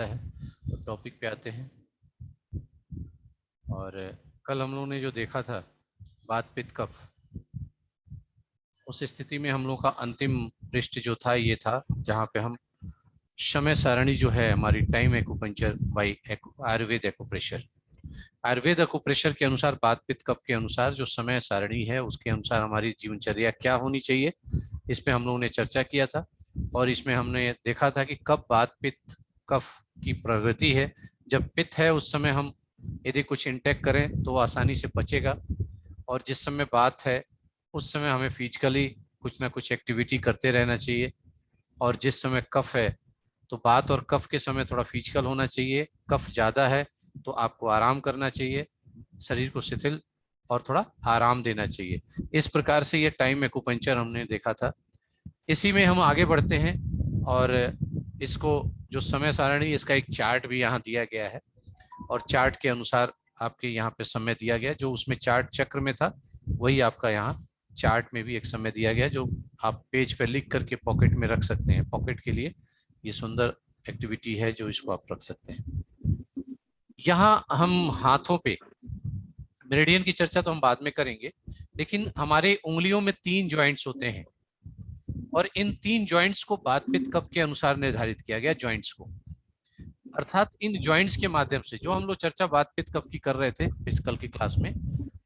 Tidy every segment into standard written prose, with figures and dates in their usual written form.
आता है। तो टॉपिक पे आते हैं। और कल हम लोगों ने जो देखा था वात पित्त कफ, उस स्थिति में हम लोग का अंतिम पृष्ठ जो था ये था जहाँ पे हम समय सारणी जो है हमारी time acupuncture by Ayurveda acupressure, Ayurveda acupressure के अनुसार वात पित्त कफ के अनुसार जो समय सारणी है उसके अनुसार हमारी जीवनचर्या क्या होनी चाहिए, इस पे हम लोगों ने चर्चा किया था। और इसमें हमने देखा था कि कब वात पित्त कफ की प्रगति है, जब पित्त है उस समय हम यदि कुछ इंटेक करें तो आसानी से पचेगा, और जिस समय बात है उस समय हमें फिजिकली कुछ ना कुछ एक्टिविटी करते रहना चाहिए। और जिस समय कफ है तो बात और कफ के समय थोड़ा फिजिकल होना चाहिए, कफ ज़्यादा है तो आपको आराम करना चाहिए, शरीर को शिथिल और थोड़ा आराम देना चाहिए। इस प्रकार से ये टाइम एक्यूपंक्चर हमने देखा था। इसी में हम आगे बढ़ते हैं और इसको जो समय सारणी, इसका एक चार्ट भी यहाँ दिया गया है और चार्ट के अनुसार आपके यहाँ पे समय दिया गया, जो उसमें चार्ट चक्र में था वही आपका यहाँ चार्ट में भी एक समय दिया गया, जो आप पेज पे लिख करके पॉकेट में रख सकते हैं। पॉकेट के लिए ये सुंदर एक्टिविटी है जो इसको आप रख सकते हैं। यहाँ हम हाथों पे मेरिडियन की चर्चा तो हम बाद में करेंगे, लेकिन हमारे उंगलियों में 3 जॉइंट्स होते हैं और इन 3 जॉइंट्स को वात पित्त कफ के अनुसार निर्धारित किया गया जॉइंट्स को। अर्थात इन जॉइंट्स के माध्यम से जो हम लोग चर्चा वात पित्त कफ की कर रहे थे फिजिकल की क्लास में,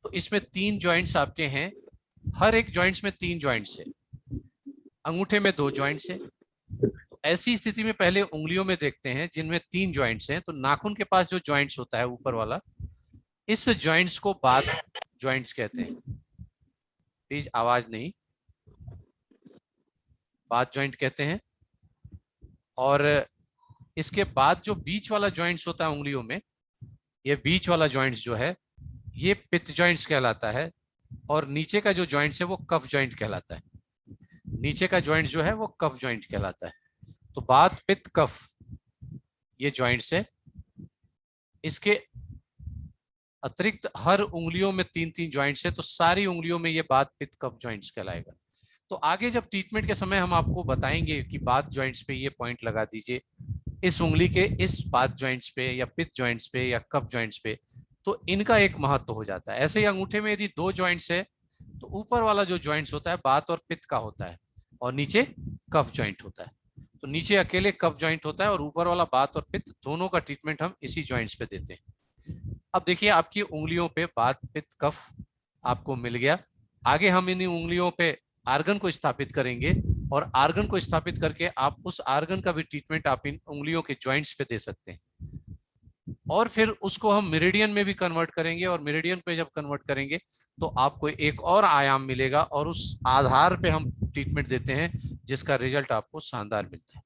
तो इसमें 3 जॉइंट्स आपके हैं, हर एक जॉइंट्स में 3 जॉइंट्स है, अंगूठे में 2 जॉइंट्स है। तो ऐसी स्थिति में पहले उंगलियों में देखते हैं जिनमें 3 जॉइंट्स हैं। तो नाखून के पास जो जॉइंट्स होता है ऊपर वाला, इस जॉइंट्स को बात जॉइंट्स कहते हैं। प्लीज आवाज नहीं, बात जॉइंट कहते हैं। और इसके बाद जो बीच वाला जॉइंट्स होता है उंगलियों में, ये बीच वाला जॉइंट्स जो है ये पित्त जॉइंट्स कहलाता है, और नीचे का जो जॉइंट्स है वो कफ जॉइंट कहलाता है। नीचे का जॉइंट जो है वो कफ जॉइंट कहलाता है। तो बात पित्त कफ ये जॉइंट्स है। इसके अतिरिक्त हर उंगलियों में 3-3 जॉइंट्स है, तो सारी उंगलियों में ये बात पित्त कफ जॉइंट्स कहलाएगा। तो आगे जब ट्रीटमेंट के समय हम आपको बताएंगे कि बात जॉइंट्स पे ये पॉइंट लगा दीजिए, इस उंगली के इस बात जॉइंट्स पे या पित्त जॉइंट्स पे या कफ जॉइंट्स पे, तो इनका एक महत्व हो जाता है। ऐसे ही अंगूठे में यदि 2 जॉइंट्स है तो ऊपर वाला जो जॉइंट्स होता है बात और पित्त का होता है और नीचे कफ जॉइंट होता है। तो नीचे अकेले कफ जॉइंट होता है और ऊपर वाला बात और पित्त, दोनों का ट्रीटमेंट हम इसी जॉइंट्स पे देते हैं। अब देखिए आपकी उंगलियों पे बात पित्त कफ आपको मिल गया। आगे हम इन उंगलियों पे आर्गन को स्थापित करेंगे और आर्गन को स्थापित करके आप उस आर्गन का भी ट्रीटमेंट आप इन उंगलियों के जॉइंट्स पे दे सकते हैं। और फिर उसको हम मेरिडियन में भी कन्वर्ट करेंगे और मेरिडियन पे जब कन्वर्ट करेंगे तो आपको एक और आयाम मिलेगा और उस आधार पे हम ट्रीटमेंट देते हैं जिसका रिजल्ट आपको शानदार मिलता है।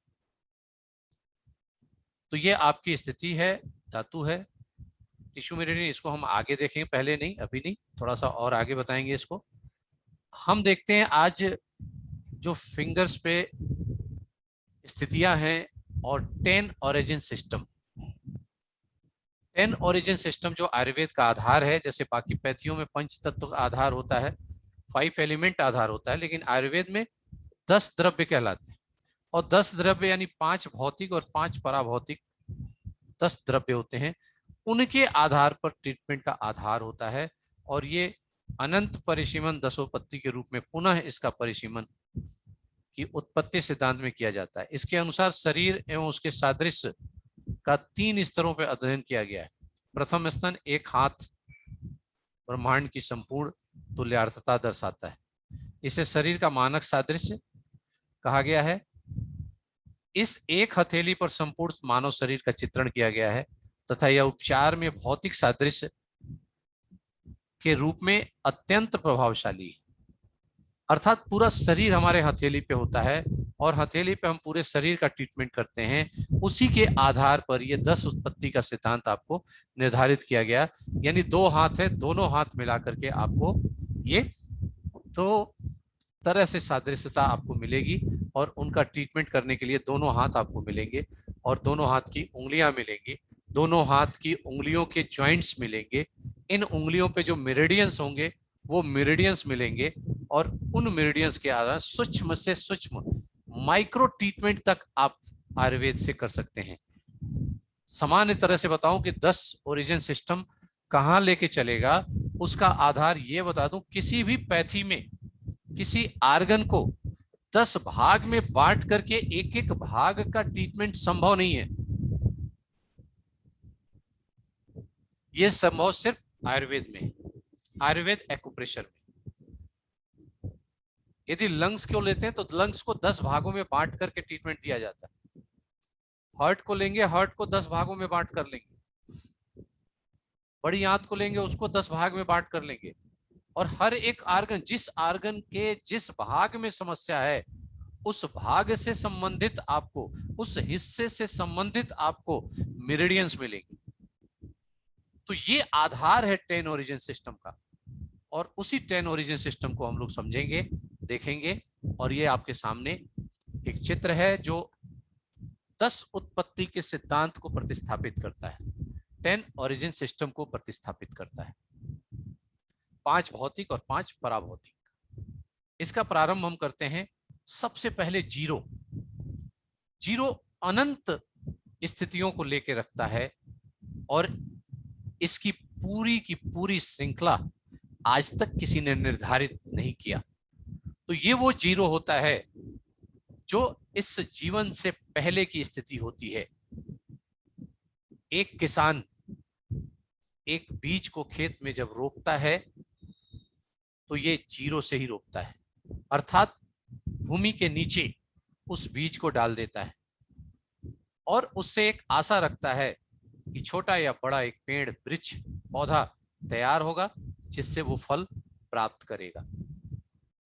तो ये आपकी स्थिति है, धातु है, टिश्यू मेरिडियन। इसको हम आगे देखेंगे, पहले नहीं, अभी नहीं, थोड़ा सा और आगे बताएंगे इसको। हम देखते हैं आज जो फिंगर्स पे स्थितियां हैं और 10 ओरिजिन सिस्टम। 10 ओरिजिन सिस्टम जो आयुर्वेद का आधार है, जैसे बाकी पैथियों में पंच तत्व का आधार होता है, 5 एलिमेंट आधार होता है, लेकिन आयुर्वेद में 10 द्रव्य कहलाते हैं। और 10 द्रव्य यानी 5 भौतिक और 5 पराभौतिक 10 द्रव्य होते हैं। उनके आधार पर ट्रीटमेंट का आधार होता है और ये अनंत परिसीमन दसोपत्ति के रूप में पुनः इसका परिसीमन की उत्पत्ति सिद्धांत में किया जाता है। इसके अनुसार शरीर एवं उसके सादृश्य का 3 स्तरों पर अध्ययन किया गया है। प्रथम स्तन एक हाथ ब्रह्मांड की संपूर्ण तुल्यार्थता दर्शाता है। इसे शरीर का मानक सादृश्य कहा गया है। इस एक हथेली पर संपूर्ण मानव शरीर का चित्रण किया गया है तथा यह उपचार में भौतिक सादृश्य के रूप में अत्यंत प्रभावशाली है। अर्थात पूरा शरीर हमारे हथेली पे होता है और हथेली पे हम पूरे शरीर का ट्रीटमेंट करते हैं। उसी के आधार पर ये 10 उत्पत्ति का सिद्धांत आपको निर्धारित किया गया। यानी 2 हाथ है, दोनों हाथ मिला करके आपको ये 2 तरह से सादृश्यता आपको मिलेगी और उनका ट्रीटमेंट करने के लिए दोनों हाथ आपको मिलेंगे और दोनों हाथ की उंगलियां मिलेंगी, दोनों हाथ की उंगलियों के जॉइंट्स मिलेंगे। इन उंगलियों पे जो मेरिडियंस होंगे वो मेरिडियंस मिलेंगे और उन मेरिडियंस के आधार सूक्ष्म से सूक्ष्म माइक्रो ट्रीटमेंट तक आप आयुर्वेद से कर सकते हैं। सामान्य तरह से बताऊं कि 10 ओरिजिन सिस्टम कहाँ लेके चलेगा, उसका आधार ये बता दूं, किसी भी पैथी में किसी आर्गन को 10 भाग में बांट करके एक एक भाग का ट्रीटमेंट संभव नहीं है। यह संभव सिर्फ आयुर्वेद में है, आयुर्वेद एक्यूप्रेशर में। यदि लंग्स को लेते हैं तो लंग्स को 10 भागों में बांट करके ट्रीटमेंट दिया जाता है। हार्ट को लेंगे, हार्ट को 10 भागों में बांट कर लेंगे। बड़ी आंत को लेंगे, उसको 10 भाग में बांट कर लेंगे। और हर एक आर्गन, जिस आर्गन के जिस भाग में समस्या है, उस भाग से संबंधित आपको, उस हिस्से से संबंधित आपको मेरिडियंस मिलेंगे। तो ये आधार है 10 ओरिजिन सिस्टम का। और उसी 10 ओरिजिन सिस्टम को हम लोग समझेंगे, देखेंगे। और ये आपके सामने एक चित्र है जो 10 उत्पत्ति के सिद्धांत को प्रतिस्थापित करता है, 10 ओरिजिन सिस्टम को प्रतिस्थापित करता है। 5 भौतिक और 5 पराभौतिक। इसका प्रारंभ हम करते हैं सबसे पहले जीरो। जीरो अनंत स्थितियों को लेकर रखता है और इसकी पूरी की पूरी श्रृंखला आज तक किसी ने निर्धारित नहीं किया। तो ये वो जीरो होता है जो इस जीवन से पहले की स्थिति होती है। एक किसान एक बीज को खेत में जब रोपता है तो ये जीरो से ही रोपता है, अर्थात भूमि के नीचे उस बीज को डाल देता है और उससे एक आशा रखता है कि छोटा या बड़ा एक पेड़, वृक्ष, पौधा तैयार होगा जिससे वो फल प्राप्त करेगा।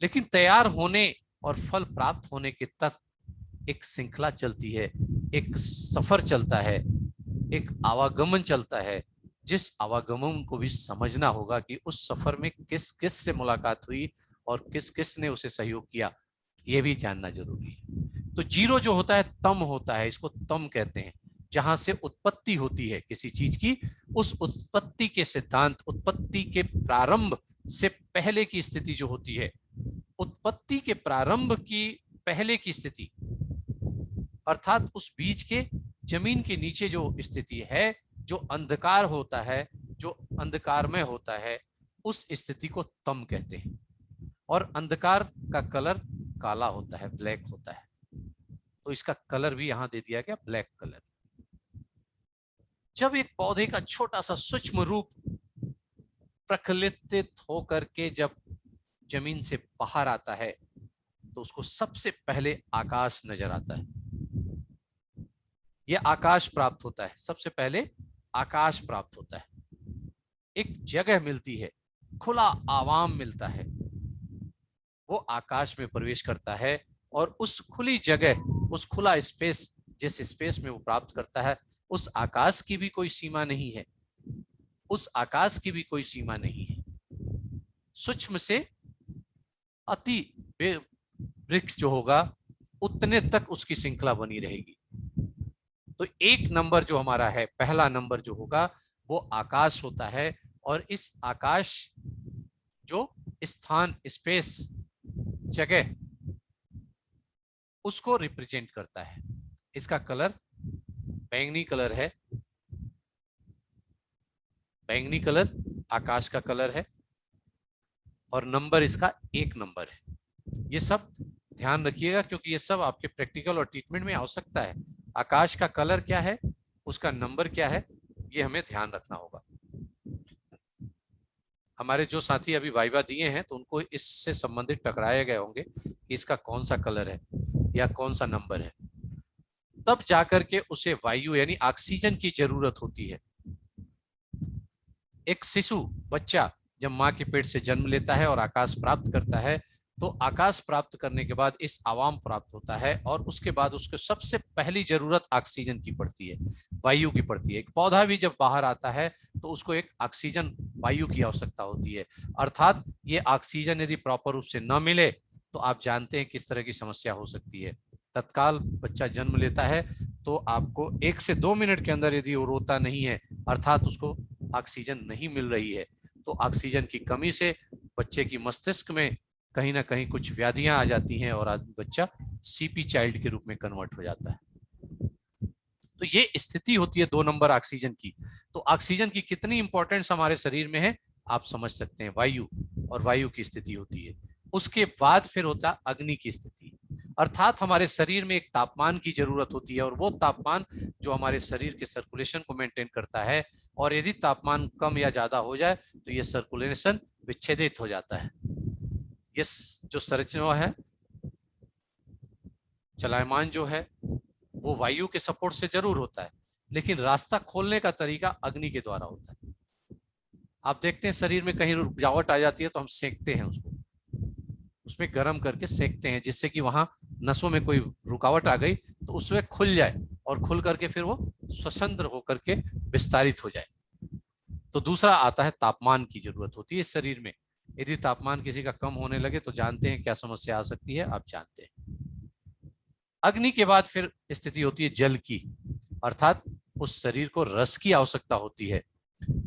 लेकिन तैयार होने और फल प्राप्त होने के तक एक श्रृंखला चलती है, एक सफर चलता है, एक आवागमन चलता है, जिस आवागमन को भी समझना होगा कि उस सफर में किस किस से मुलाकात हुई और किस किस ने उसे सहयोग किया, यह भी जानना जरूरी है। तो जीरो जो होता है तम होता है, इसको तम कहते हैं, जहां से उत्पत्ति होती है किसी चीज की। उस उत्पत्ति के सिद्धांत, उत्पत्ति के प्रारंभ से पहले की स्थिति जो होती है, उत्पत्ति के प्रारंभ की पहले की स्थिति, अर्थात उस बीज के जमीन के नीचे जो स्थिति है, जो अंधकार होता है, जो अंधकारमय होता है, उस स्थिति को तम कहते हैं। और अंधकार का कलर काला होता है, ब्लैक होता है, तो इसका कलर भी यहां दे दिया गया, ब्लैक कलर। जब एक पौधे का छोटा सा सूक्ष्म रूप प्रकलित होकर के जब जमीन से बाहर आता है तो उसको सबसे पहले आकाश नजर आता है। यह आकाश प्राप्त होता है, सबसे पहले आकाश प्राप्त होता है। एक जगह मिलती है, खुला आवाम मिलता है, वो आकाश में प्रवेश करता है और उस खुली जगह, उस खुला स्पेस, जिस स्पेस में वो प्राप्त करता है, उस आकाश की भी कोई सीमा नहीं है, उस आकाश की भी कोई सीमा नहीं है। सूक्ष्म से अति वृक्ष जो होगा उतने तक उसकी श्रृंखला बनी रहेगी। तो एक नंबर जो हमारा है, पहला नंबर जो होगा वो आकाश होता है। और इस आकाश जो स्थान, स्पेस, जगह, उसको रिप्रेजेंट करता है। इसका कलर बैंगनी कलर है, बैंगनी कलर आकाश का कलर है और नंबर इसका 1 नंबर है। ये सब ध्यान रखिएगा क्योंकि ये सब आपके प्रैक्टिकल और ट्रीटमेंट में आवश्यकता है। आकाश का कलर क्या है, उसका नंबर क्या है, ये हमें ध्यान रखना होगा। हमारे जो साथी अभी वाइवा दिए हैं तो उनको इससे संबंधित टकराए गए होंगे कि इसका कौन सा कलर है या कौन सा नंबर है, तब जाकर के उसे वायु यानी ऑक्सीजन की जरूरत होती है। एक शिशु, बच्चा जब माँ के पेट से जन्म लेता है और आकाश प्राप्त करता है, तो आकाश प्राप्त करने के बाद इस आवाम प्राप्त होता है और उसके बाद उसको सबसे पहली जरूरत ऑक्सीजन की पड़ती है, वायु की पड़ती है। एक पौधा भी जब बाहर आता है तो उसको एक ऑक्सीजन, वायु की आवश्यकता होती है। अर्थात ये ऑक्सीजन यदि प्रॉपर रूप से न मिले तो आप जानते हैं किस तरह की समस्या हो सकती है। तत्काल बच्चा जन्म लेता है तो आपको 1 से 2 मिनट के अंदर यदि वो रोता नहीं है, अर्थात उसको ऑक्सीजन नहीं मिल रही है, तो ऑक्सीजन की कमी से बच्चे की मस्तिष्क में कहीं ना कहीं कुछ व्याधियां आ जाती हैं और बच्चा सीपी चाइल्ड के रूप में कन्वर्ट हो जाता है। तो तो ये स्थिति होती है 2 नंबर ऑक्सीजन की। तो ऑक्सीजन की कितनी इंपॉर्टेंस हमारे शरीर में है आप समझ सकते हैं। वायु, और वायु की स्थिति होती है। उसके बाद फिर होता है अग्नि की स्थिति, अर्थात हमारे शरीर में एक तापमान की जरूरत होती है, और वो तापमान जो हमारे शरीर के सर्कुलेशन को मेंटेन करता है। और यदि तापमान कम या ज्यादा हो जाए तो ये सर्कुलेशन विच्छेदित हो जाता है। ये जो संरचना है, चलायमान जो है, वो वायु के सपोर्ट से जरूर होता है, लेकिन रास्ता खोलने का तरीका अग्नि के द्वारा होता है। आप देखते हैं शरीर में कहीं रुकावट आ जाती है तो हम सेकते हैं उसको, उसमें गर्म करके सेकते हैं, जिससे कि वहां नसों में कोई रुकावट आ गई तो उसमें खुल जाए, और खुल करके फिर वो स्वतंत्र होकर के विस्तारित हो जाए। तो दूसरा आता है तापमान की जरूरत होती है इस शरीर में। यदि तापमान किसी का कम होने लगे तो जानते हैं क्या समस्या आ सकती है, आप जानते हैं। अग्नि के बाद फिर स्थिति होती है जल की, अर्थात उस शरीर को रस की आवश्यकता होती है,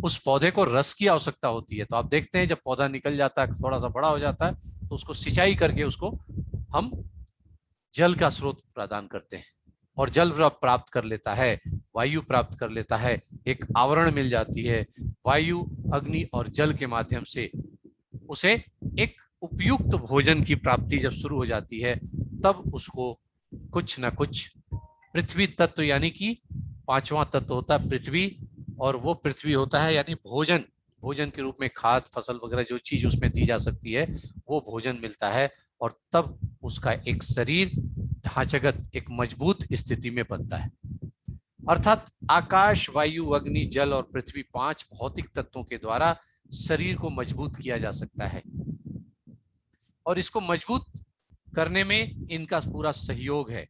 उस पौधे को रस की आवश्यकता होती है। तो आप देखते हैं जब पौधा निकल जाता है, थोड़ा सा बड़ा हो जाता है, तो उसको सिंचाई करके उसको हम जल का स्रोत प्रदान करते हैं, और जल प्राप्त कर लेता है, वायु प्राप्त कर लेता है, एक आवरण मिल जाती है। वायु, अग्नि और जल के माध्यम से उसे एक उपयुक्त भोजन की प्राप्ति जब शुरू हो जाती है, तब उसको कुछ ना कुछ पृथ्वी तत्व, यानी कि 5वां तत्व होता है पृथ्वी, और वो पृथ्वी होता है यानी भोजन, भोजन के रूप में खाद, फसल वगैरह जो चीज उसमें दी जा सकती है वो भोजन मिलता है, और तब उसका एक शरीर ढांचागत एक मजबूत स्थिति में बनता है। अर्थात आकाश, वायु, अग्नि, जल और पृथ्वी 5 भौतिक तत्वों के द्वारा शरीर को मजबूत किया जा सकता है, और इसको मजबूत करने में इनका पूरा सहयोग है।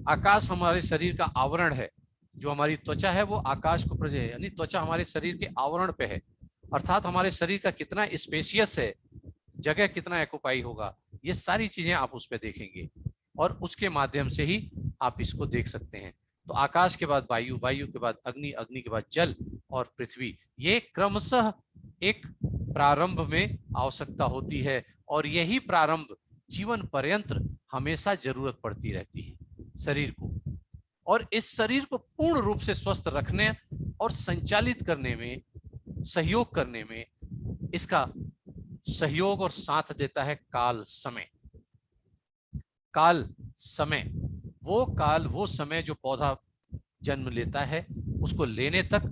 आकाश हमारे शरीर का आवरण है, जो हमारी त्वचा है वो आकाश को यानी त्वचा हमारे शरीर के आवरण पे है, अर्थात हमारे शरीर का कितना स्पेशियस है, जगह कितना एक्युपाई होगा, ये सारी चीजें आप उस पर देखेंगे, और उसके माध्यम से ही आप इसको देख सकते हैं। तो आकाश के बाद वायु, वायु के बाद अग्नि, अग्नि के बाद जल और पृथ्वी, ये क्रमशः एक प्रारंभ में आवश्यकता होती है, और यही प्रारंभ जीवन पर्यंत हमेशा जरूरत पड़ती रहती है शरीर को। और इस शरीर को पूर्ण रूप से स्वस्थ रखने और संचालित करने में, सहयोग करने में इसका सहयोग और साथ देता है काल, समय। काल, समय, वो समय जो पौधा जन्म लेता है, उसको लेने तक,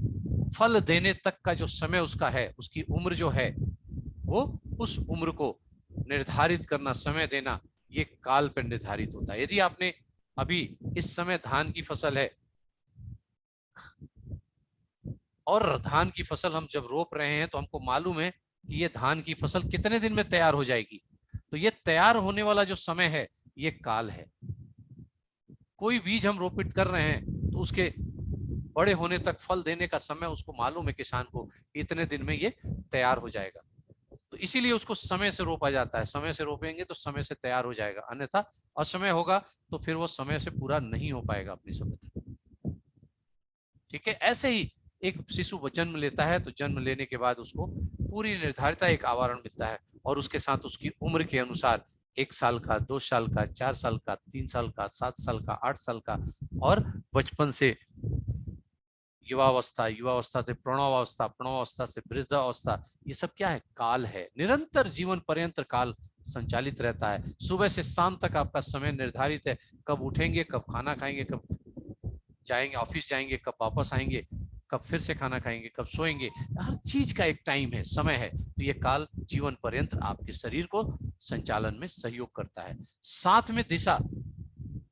फल देने तक का जो समय उसका है, उसकी उम्र जो है, वो उस उम्र को निर्धारित करना, समय देना, ये काल पर निर्धारित होता है। यदि आपने अभी इस समय धान की फसल है, और धान की फसल हम जब रोप रहे हैं तो हमको मालूम है कि ये धान की फसल कितने दिन में तैयार हो जाएगी, तो ये तैयार होने वाला जो समय है ये काल है। कोई बीज हम रोपित कर रहे हैं तो उसके बड़े होने तक, फल देने का समय उसको मालूम है किसान को, इतने दिन में ये तैयार हो जाएगा, तो इसीलिए उसको समय से रोपा जाता है। समय से रोपेंगे तो समय से तैयार हो जाएगा, अन्यथा असमय होगा तो फिर वो समय से पूरा नहीं हो पाएगा अपनी समय तक। ठीक है, ऐसे ही एक शिशु जन्म लेता है, तो जन्म लेने के बाद उसको पूरी निर्धारित एक आवरण मिलता है, और उसके साथ उसकी उम्र के अनुसार 1 साल का, 2 साल का, 4 साल का, 3 साल का, 7 साल का, 8 साल का, और बचपन से युवावस्था, युवावस्था से प्रौढ़ावस्था, प्रौढ़ावस्था से वृद्धावस्था, ये सब क्या है, काल है। निरंतर जीवन पर्यंत काल संचालित रहता है। सुबह से शाम तक आपका समय निर्धारित है, कब उठेंगे, कब खाना खाएंगे, कब जाएंगे ऑफिस, जाएंगे कब वापस आएंगे, कब फिर से खाना खाएंगे, कब सोएंगे, हर चीज का एक टाइम है, समय है। तो ये काल जीवन पर्यंत आपके शरीर को संचालन में सहयोग करता है। साथ में दिशा,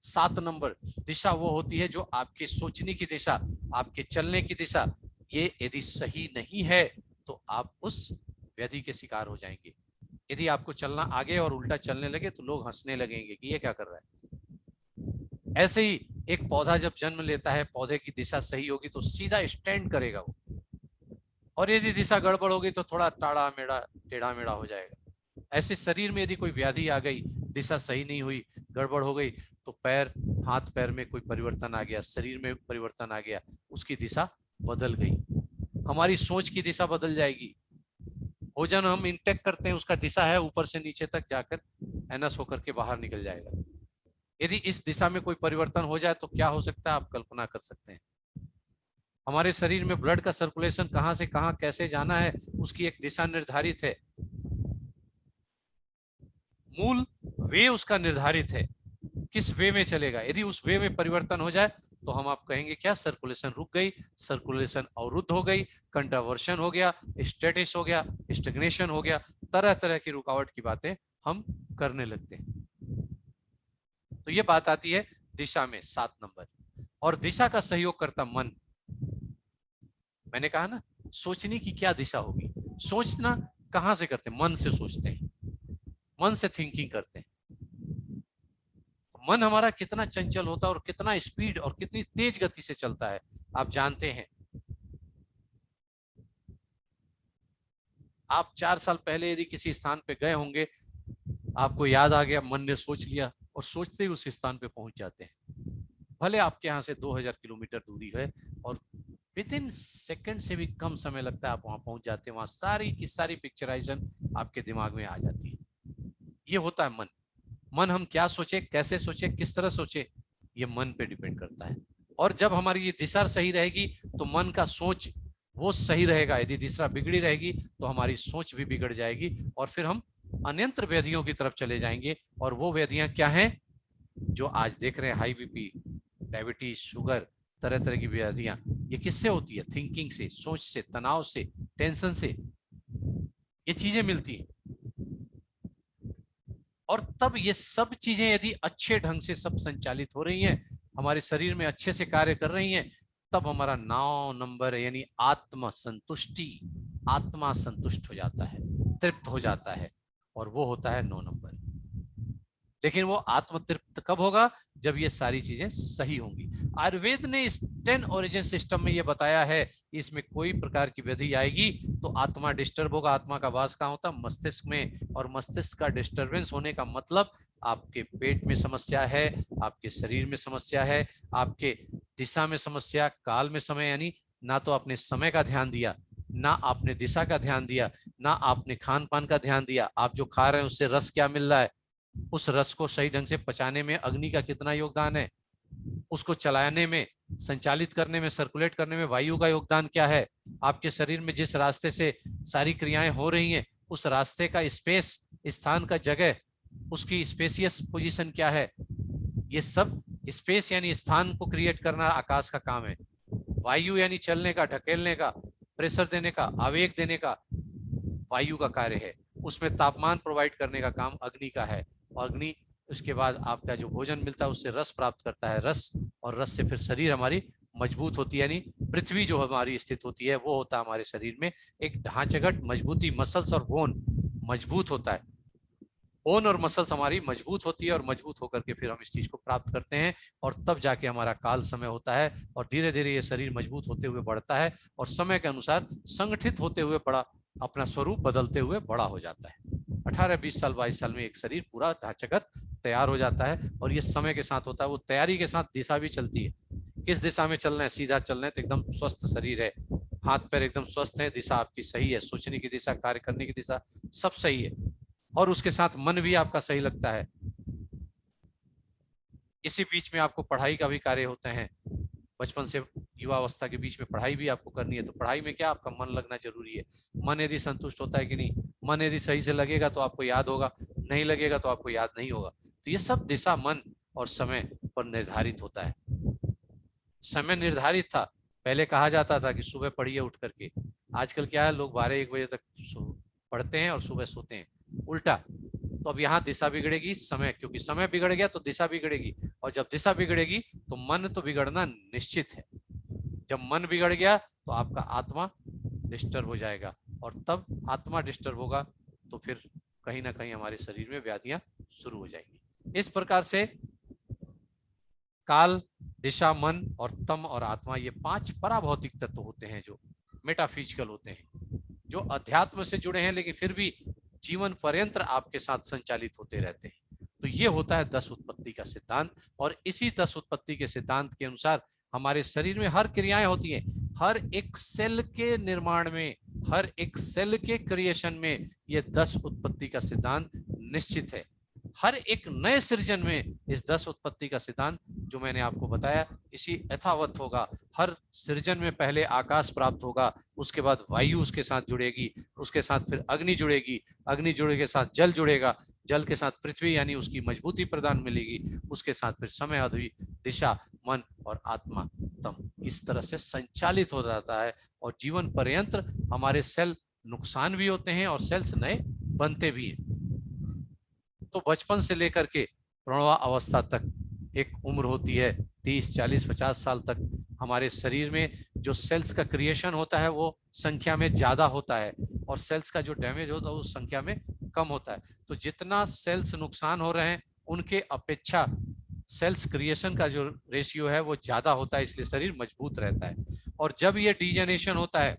7 नंबर दिशा वो होती है जो आपके सोचने की दिशा, आपके चलने की दिशा, ये यदि सही नहीं है तो आप उस व्याधि के शिकार हो जाएंगे। यदि आपको चलना आगे और उल्टा चलने लगे तो लोग हंसने लगेंगे कि ये क्या कर रहा है। ऐसे ही एक पौधा जब जन्म लेता है, पौधे की दिशा सही होगी तो सीधा स्टैंड करेगा वो, और यदि दिशा गड़बड़ होगी तो थोड़ा टाड़ा मेढ़ा, टेढ़ा मेढ़ा हो जाएगा। ऐसे शरीर में यदि कोई व्याधि आ गई, दिशा सही नहीं हुई, गड़बड़ हो गई, तो पैर, हाथ पैर में कोई परिवर्तन आ गया, शरीर में परिवर्तन आ गया, उसकी दिशा बदल गई। हमारी सोच की दिशा बदल जाएगी। भोजन हम इंटेक करते हैं, उसका दिशा है ऊपर से नीचे तक जाकर एनस होकर के बाहर निकल जाएगा। यदि इस दिशा में कोई परिवर्तन हो जाए तो क्या हो सकता है, आप कल्पना कर सकते हैं। हमारे शरीर में ब्लड का सर्कुलेशन कहां से कहां कैसे जाना है, उसकी एक दिशा निर्धारित है, मूल वे उसका निर्धारित है, किस वे में चलेगा। यदि उस वे में परिवर्तन हो जाए तो हम आप कहेंगे क्या, सर्कुलेशन रुक गई, सर्कुलेशन अवरुद्ध हो गई, कंट्रावर्शन हो गया, स्टेटिस हो गया, स्टेग्नेशन हो गया, तरह तरह की रुकावट की बातें हम करने लगते हैं। तो ये बात आती है दिशा में 7 नंबर। और दिशा का सहयोग करता मन। मैंने कहा ना, सोचने की क्या दिशा होगी, सोचना कहां से करते हैं, मन से सोचते हैं, मन से थिंकिंग करते हैं। मन हमारा कितना चंचल होता है और कितना स्पीड और कितनी तेज गति से चलता है, आप जानते हैं। आप 4 साल पहले यदि किसी स्थान पे गए होंगे, आपको याद आ गया, मन ने सोच लिया और सोचते ही उस स्थान पे पहुंच जाते हैं। भले आपके यहाँ से 2000 किलोमीटर दूरी है और विद इन सेकेंड से भी कम समय लगता है, आप वहां पहुंच जाते हैं। वहां सारी की सारी पिक्चराइजेशन आपके दिमाग में आ जाती है। ये होता है मन। मन हम क्या सोचे, कैसे सोचे, किस तरह सोचे, ये मन पे डिपेंड करता है। और जब हमारी ये दिशा सही रहेगी तो मन का सोच वो सही रहेगा। यदि दिशा बिगड़ी रहेगी तो हमारी सोच भी बिगड़ जाएगी और फिर हम अनियंत्र व्याधियों की तरफ चले जाएंगे। और वो व्याधियां क्या हैं जो आज देख रहे हैं, हाई बीपी, डायबिटीज, शुगर, तरह तरह की व्याधियां, ये किससे होती है, थिंकिंग से, सोच से, तनाव से, टेंशन से ये चीजें मिलती हैं। और तब ये सब चीजें यदि अच्छे ढंग से सब संचालित हो रही हैं, हमारे शरीर में अच्छे से कार्य कर रही हैं, तब हमारा 9 नंबर यानी आत्म संतुष्टि, आत्मा संतुष्ट हो जाता है, तृप्त हो जाता है, और वो होता है 9 नंबर। लेकिन वो आत्म तृप्त कब होगा, जब ये सारी चीजें सही होंगी। आयुर्वेद ने इस 10 ओरिजिन सिस्टम में ये बताया है, इसमें कोई प्रकार की व्याधि आएगी तो आत्मा डिस्टर्ब होगा। आत्मा का वास कहाँ होता है, मस्तिष्क में। और मस्तिष्क का डिस्टर्बेंस होने का मतलब आपके पेट में समस्या है, आपके शरीर में समस्या है, आपके दिशा में समस्या, काल में समय, यानी ना तो आपने समय का ध्यान दिया, ना आपने दिशा का ध्यान दिया, ना आपने खान पान का ध्यान दिया। आप जो खा रहे हैं उससे रस क्या मिल रहा है, उस रस को सही ढंग से पचाने में अग्नि का कितना योगदान है, उसको चलाने में, संचालित करने में, सर्कुलेट करने में वायु का योगदान क्या है, आपके शरीर में जिस रास्ते से सारी क्रियाएं हो रही हैं उस रास्ते का स्पेस, स्थान का जगह, उसकी स्पेसियस पोजीशन क्या है, ये सब स्पेस यानी स्थान को क्रिएट करना आकाश का काम है। वायु यानी चलने का, ढकेलने का, प्रेशर देने का, आवेग देने का वायु का कार्य है। उसमें तापमान प्रोवाइड करने का काम अग्नि का है। और अग्नि उसके बाद आपका जो भोजन मिलता है उससे रस प्राप्त करता है, रस, और रस से फिर शरीर हमारी मजबूत होती है, यानी पृथ्वी जो हमारी स्थित होती है वो होता है हमारे शरीर में एक ढांचागत मजबूती, मसल्स और बोन मजबूत होता है। बोन और मसल्स हमारी मजबूत होती है और मजबूत होकर के फिर हम इस चीज को प्राप्त करते हैं और तब जाके हमारा काल समय होता है और धीरे धीरे ये शरीर मजबूत होते हुए बढ़ता है और समय के अनुसार संगठित होते हुए बड़ा, अपना स्वरूप बदलते हुए बड़ा हो जाता है। 18-20 साल 22 साल में एक शरीर पूरा ढांचागत तैयार हो जाता है और ये समय के साथ होता है। वो तैयारी के साथ दिशा भी चलती है, किस दिशा में चलना है, सीधा चलना है तो एकदम स्वस्थ शरीर है, हाथ पैर एकदम स्वस्थ है, दिशा आपकी सही है, सोचने की दिशा, कार्य करने की दिशा सब सही है, और उसके साथ मन भी आपका सही लगता है। इसी बीच में आपको पढ़ाई का भी कार्य होते हैं, बचपन से युवावस्था के बीच में पढ़ाई भी आपको करनी है, तो पढ़ाई में क्या आपका मन लगना जरूरी है। मन यदि संतुष्ट होता है कि नहीं, मन यदि सही से लगेगा तो आपको याद होगा, नहीं लगेगा तो आपको याद नहीं होगा। तो ये सब दिशा मन और समय पर निर्धारित होता है। समय निर्धारित था, पहले कहा जाता था कि सुबह पढ़िए उठ करके, आजकल क्या है, लोग 12-1 बजे तक पढ़ते हैं और सुबह सोते हैं, उल्टा। तो अब यहाँ दिशा बिगड़ेगी, समय, क्योंकि समय बिगड़ गया तो दिशा बिगड़ेगी, और जब दिशा बिगड़ेगी तो मन तो बिगड़ना निश्चित है। जब मन बिगड़ गया तो आपका आत्मा डिस्टर्ब हो जाएगा, और तब आत्मा डिस्टर्ब होगा तो फिर कहीं ना कहीं हमारे शरीर में व्याधियां शुरू हो जाएंगी। इस प्रकार से काल, दिशा, मन और तम और आत्मा, ये 5 पराभौतिक तत्व होते हैं जो मेटाफिजिकल होते हैं, जो अध्यात्म से जुड़े हैं लेकिन फिर भी जीवन पर्यंत आपके साथ संचालित होते रहते हैं। तो ये होता है 10 उत्पत्ति का सिद्धांत, और इसी 10 उत्पत्ति के सिद्धांत के अनुसार हमारे शरीर में हर क्रियाएं होती हैं, हर एक सेल के निर्माण में, हर एक सेल के क्रिएशन में ये 10 उत्पत्ति का सिद्धांत निश्चित है। हर एक नए सृजन में इस 10 उत्पत्ति का सिद्धांत जो मैंने आपको बताया इसी यथावत होगा। हर सृजन में पहले आकाश प्राप्त होगा, उसके बाद वायु उसके साथ जुड़ेगी, उसके साथ फिर अग्नि जुड़ेगी, अग्नि जुड़े के साथ जल जुड़ेगा, जल के साथ पृथ्वी यानी उसकी मजबूती प्रदान मिलेगी, उसके साथ फिर समय, अवधि, दिशा, मन और आत्मा तम इस तरह से संचालित हो जाता है। और जीवन पर्यंत हमारे सेल नुकसान भी होते हैं और सेल्स नए बनते भी हैं। तो बचपन से लेकर के प्रौढ़ा अवस्था तक एक उम्र होती है 30, 40, 50 साल तक हमारे शरीर में जो सेल्स का क्रिएशन होता है वो संख्या में ज्यादा होता है और सेल्स का जो डैमेज होता है उस संख्या में कम होता है। तो जितना सेल्स नुकसान हो रहे हैं उनके अपेक्षा सेल्स क्रिएशन का जो रेशियो है वो ज्यादा होता है, इसलिए शरीर मजबूत रहता है। और जब ये डीजेनरेशन होता है,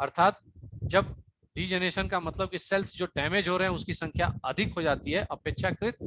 अर्थात जब डीजेनरेशन का मतलब कि सेल्स जो डैमेज हो रहे हैं उसकी संख्या अधिक हो जाती है अपेक्षाकृत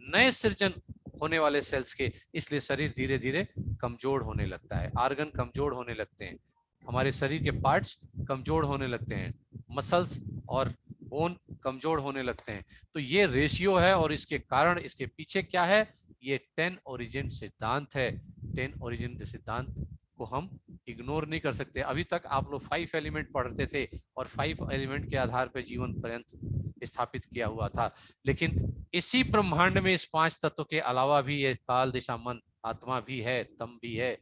नए सृजन होने वाले सेल्स के, इसलिए शरीर धीरे धीरे कमजोर होने लगता है, आर्गन कमजोर होने लगते हैं, हमारे शरीर के पार्ट्स कमजोर होने लगते हैं, मसल्स और बोन कमजोर होने लगते हैं। तो ये रेशियो है और इसके कारण इसके पीछे क्या है, ये 10 ओरिजिन सिद्धांत है। 10 ओरिजिन सिद्धांत को हम इग्नोर नहीं कर सकते। अभी तक आप लोग 5 एलिमेंट पढ़ते थे और 5 एलिमेंट के आधार पर जीवन पर्यंत स्थापित किया हुआ था, लेकिन इसी ब्रह्मांड में इस 5 तत्व के अलावा भी ये काल, दिशा, मन, आत्मा भी है, तम भी है।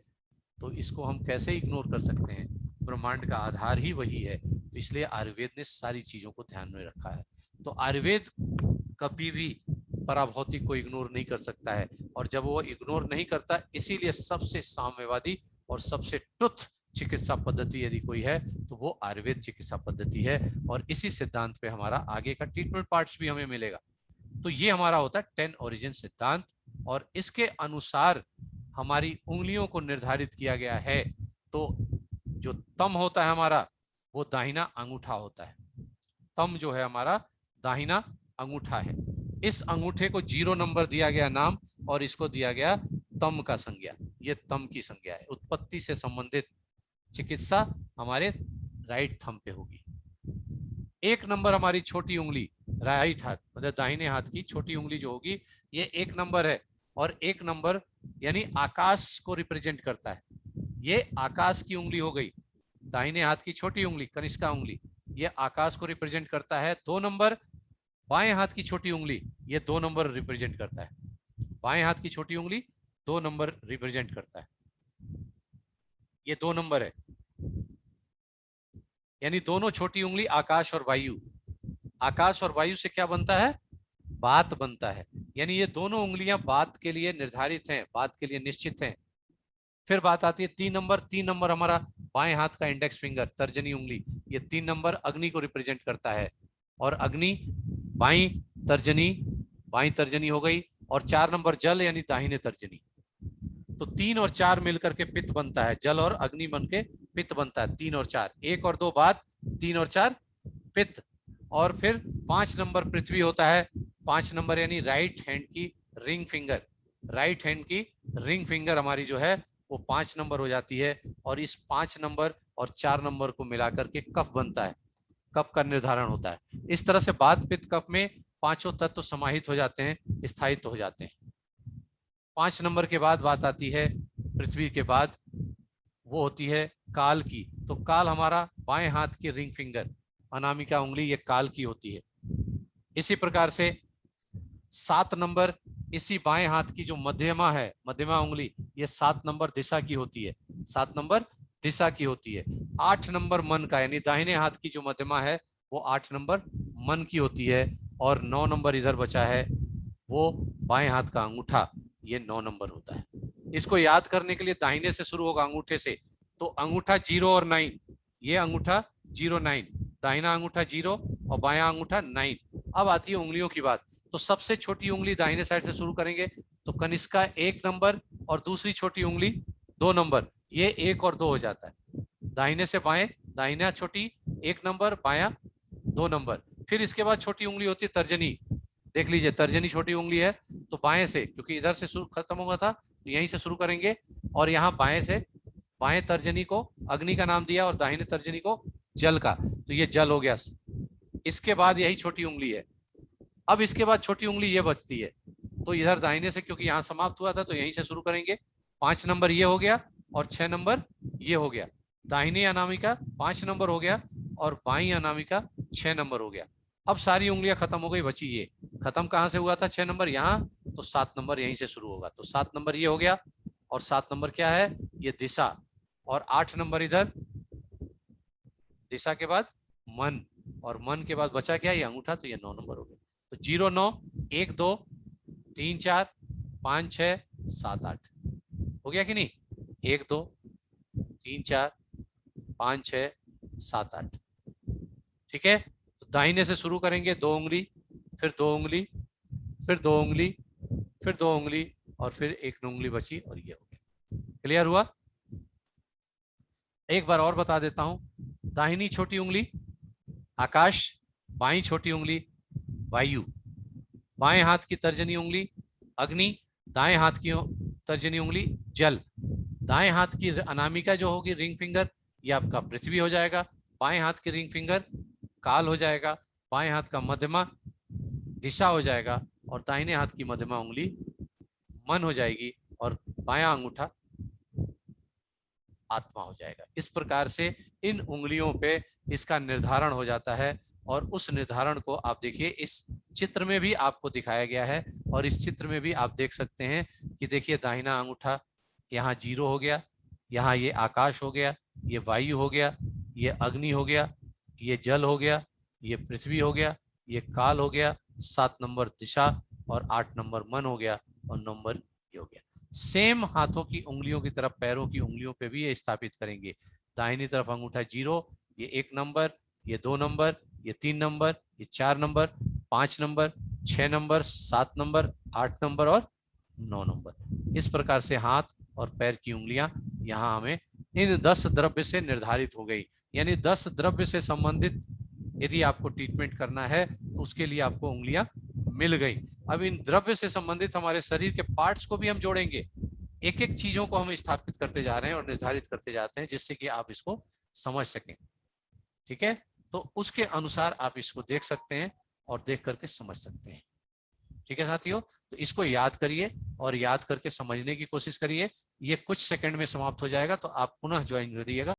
तो इसको हम कैसे इग्नोर कर सकते हैं, ब्रह्मांड का आधार ही वही है। तो इसलिए आयुर्वेद ने सारी चीजों को ध्यान में रखा है। तो आयुर्वेद कभी भी पराभौतिक को इग्नोर नहीं कर सकता है, और जब वो इग्नोर नहीं करता इसीलिए सबसे साम्यवादी और सबसे ट्रुथ चिकित्सा पद्धति यदि कोई है तो वो आयुर्वेद चिकित्सा पद्धति है। और इसी सिद्धांत पे हमारा आगे का ट्रीटमेंट पार्ट्स भी हमें मिलेगा। तो ये हमारा होता है 10 ओरिजिन सिद्धांत, और इसके अनुसार हमारी उंगलियों को निर्धारित किया गया है। तो जो तम होता है हमारा वो दाहिना अंगूठा होता है। तम जो है हमारा दाहिना अंगूठा है। इस अंगूठे को 0 नंबर दिया गया नाम और इसको दिया गया तम का संज्ञा। ये तम की संज्ञा है। उत्पत्ति से संबंधित चिकित्सा हमारे राइट थंब पे होगी। 1 नंबर हमारी छोटी उंगली, राइट हाथ मतलब दाहिने हाथ की छोटी उंगली जो होगी ये 1 नंबर है। और 1 नंबर यानी आकाश को रिप्रेजेंट करता है। ये आकाश की उंगली हो गई। दाहिने हाथ की छोटी उंगली कनिष्का उंगली ये आकाश को रिप्रेजेंट करता है। 2 नंबर बाएं हाथ की छोटी उंगली ये 2 नंबर रिप्रेजेंट करता है। बाएं हाथ की छोटी उंगली 2 नंबर रिप्रेजेंट करता है। ये 2 नंबर है, यानी दोनों छोटी उंगली आकाश और वायु। आकाश और वायु से क्या बनता है, बात बनता है। यानी ये दोनों उंगलियां बात के लिए निर्धारित हैं, बात के लिए निश्चित हैं। फिर बात आती है 3 नंबर। 3 नंबर हमारा बाएं हाथ का इंडेक्स फिंगर तर्जनी उंगली, ये 3 नंबर अग्नि को रिप्रेजेंट करता है। और अग्नि बाई तर्जनी हो गई। और 4 नंबर जल यानी दाहिने तर्जनी। तो 3 और 4 मिलकर के पित्त बनता है, जल और अग्नि बन के पित्त बनता है। 3 और 4, 1 और 2 बात, 3 और 4 पित्त। और फिर 5 नंबर पृथ्वी होता है। 5 नंबर यानी राइट हैंड की रिंग फिंगर। राइट हैंड की रिंग फिंगर हमारी जो है वो 5 नंबर हो जाती है। और इस 5 नंबर और 4 नंबर को मिलाकर के कफ बनता है, कफ का निर्धारण होता है। इस तरह से बात, पित्त, कफ में पांचों तत्व समाहित हो जाते हैं, स्थायित्व हो जाते हैं। 5 नंबर के बाद बात आती है पृथ्वी के बाद, वो होती है काल की। तो काल हमारा बाएं हाथ की रिंग फिंगर अनामिका उंगली ये काल की होती है। इसी प्रकार से 7 नंबर इसी बाएं हाथ की जो मध्यमा है, मध्यमा उंगली, ये 7 नंबर दिशा की होती है। 7 नंबर दिशा की होती है। 8 नंबर मन का, यानी दाहिने हाथ की जो मध्यमा है वो 8 नंबर मन की होती है। और 9 नंबर इधर बचा है वो बाएं हाथ का अंगूठा, ये 9 नंबर होता है। इसको याद करने के लिए दाहिने से शुरू होगा अंगूठे से। तो अंगूठा 0 और 9, ये अंगूठा 0 9, दाहिना अंगूठा 0 और बायां अंगूठा 9। अब आती है उंगलियों की बात। तो सबसे छोटी उंगली दाहिने साइड से शुरू करेंगे तो कनिष्का 1 नंबर और दूसरी छोटी उंगली 2 नंबर, ये 1 और 2 हो जाता है। दाहिने से बाएं, दाहिना छोटी 1 नंबर, बायां 2 नंबर। फिर इसके बाद छोटी उंगली होती है तर्जनी। देख लीजिए तर्जनी छोटी उंगली है, तो बाएं से, क्योंकि इधर से खत्म होगा था तो यहीं से शुरू करेंगे। और यहाँ बाएं से, बाएं तर्जनी को अग्नि का नाम दिया और दाहिने तर्जनी को जल का, तो ये जल हो गया। इसके बाद यही छोटी उंगली है, अब इसके बाद छोटी उंगली ये बचती है, तो इधर दाहिने से, क्योंकि यहाँ समाप्त हुआ था तो यहीं से शुरू करेंगे। 5 नंबर ये हो गया और 6 नंबर ये हो गया। दाहिनी अनामिका 5 नंबर हो गया और बाई अनामिका 6 नंबर हो गया। अब सारी उंगलियां खत्म हो गई, बची ये। खत्म कहाँ से हुआ था? 6 नंबर यहाँ, तो 7 नंबर यहीं से शुरू होगा, तो 7 नंबर ये हो गया। और 7 नंबर क्या है? ये दिशा। और 8 नंबर इधर, दिशा के बाद मन, और मन के बाद बचा क्या? ये अंगूठा, तो ये 9 नंबर हो गया। तो 0 9 1 2 3 4 5 6 7 8 हो गया कि नहीं? 1 2 3 4 5 6 7 8। ठीक है, तो दाहिने से शुरू करेंगे, 2 उंगली, फिर 2 उंगली, फिर 2 उंगली, फिर 2 उंगली, और फिर 1 उंगली बची, और ये हो गया। क्लियर हुआ? एक बार और बता देता हूं। दाहिनी छोटी उंगली आकाश, बाई छोटी उंगली वायु, बाएं हाथ की तर्जनी उंगली अग्नि, दाएं हाथ की तर्जनी उंगली जल, दाएं हाथ की अनामिका जो होगी रिंग फिंगर, ये आपका पृथ्वी हो जाएगा। बाएं हाथ की रिंग फिंगर काल हो जाएगा। बाएं हाथ का मध्यमा दिशा हो जाएगा, और दाहिने हाथ की मध्यमा उंगली मन हो जाएगी, और बायां अंगूठा आत्मा हो जाएगा। इस प्रकार से इन उंगलियों पे इसका निर्धारण हो जाता है। और उस निर्धारण को आप देखिए, इस चित्र में भी आपको दिखाया गया है, और इस चित्र में भी आप देख सकते हैं कि देखिए दाहिना अंगूठा यहाँ 0 हो गया, यहाँ ये आकाश हो गया, ये वायु हो गया, ये अग्नि हो गया, ये जल हो गया, ये पृथ्वी हो गया, ये काल हो गया, 7 नंबर दिशा, और 8 नंबर मन हो गया, और नंबर ये हो गया। सेम हाथों की उंगलियों की तरफ पैरों की उंगलियों पे भी ये स्थापित करेंगे। दाहिनी तरफ अंगूठा 0, ये 1 नंबर, ये 2 नंबर, ये 3 नंबर, ये 4 number, 5 number, 6 number, 7 number, 8 number और 9 नंबर। इस प्रकार से हाथ और पैर की उंगलियां यहाँ हमें इन 10 द्रव्य से निर्धारित हो गई। यानी 10 द्रव्य से संबंधित यदि आपको ट्रीटमेंट करना है तो उसके लिए आपको उंगलियां मिल गई। अब इन द्रव्य से संबंधित हमारे शरीर के पार्ट्स को भी हम जोड़ेंगे। एक एक चीजों को हम स्थापित करते जा रहे हैं और निर्धारित करते जाते हैं, जिससे कि आप इसको समझ सकें। ठीक है, तो उसके अनुसार आप इसको देख सकते हैं और देख करके समझ सकते हैं। ठीक है साथियों, तो इसको याद करिए और याद करके समझने की कोशिश करिए। ये कुछ सेकंड में समाप्त हो जाएगा, तो आप पुनः ज्वाइन करिएगा।